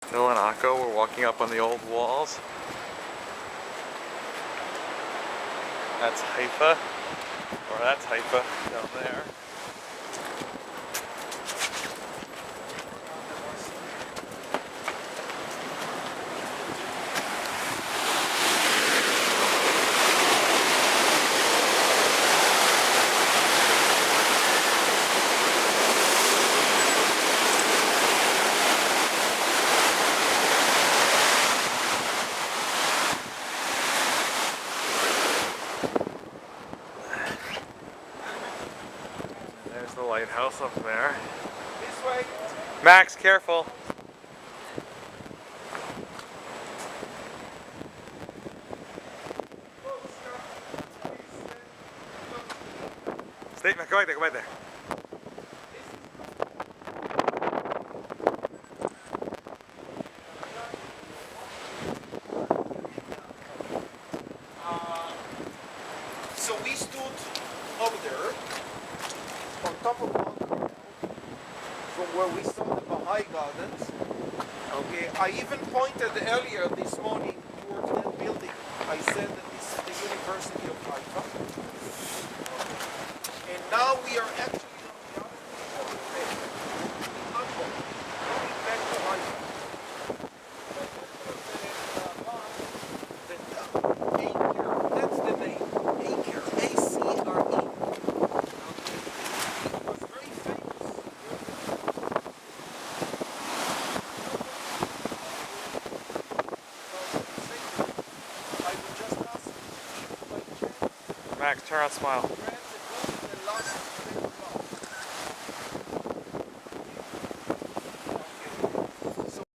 Phil and Akko were walking up on the old walls. That's Haifa, or that's Haifa down there. There's the lighthouse up there. This way. Max, careful. Stay, go back there, go back there. So we stood over there on top of Mount Carmel, from where we saw the Baha'i Gardens. Okay, I even pointed earlier this morning towards that building. I said that this is the University of Haifa. And now we are actually on the other side of the bay, in Akko, going back to Haifa. That's the name. Acre. A-C-R-E. It was very famous. I would just ask, by chance, Max, turn on smile.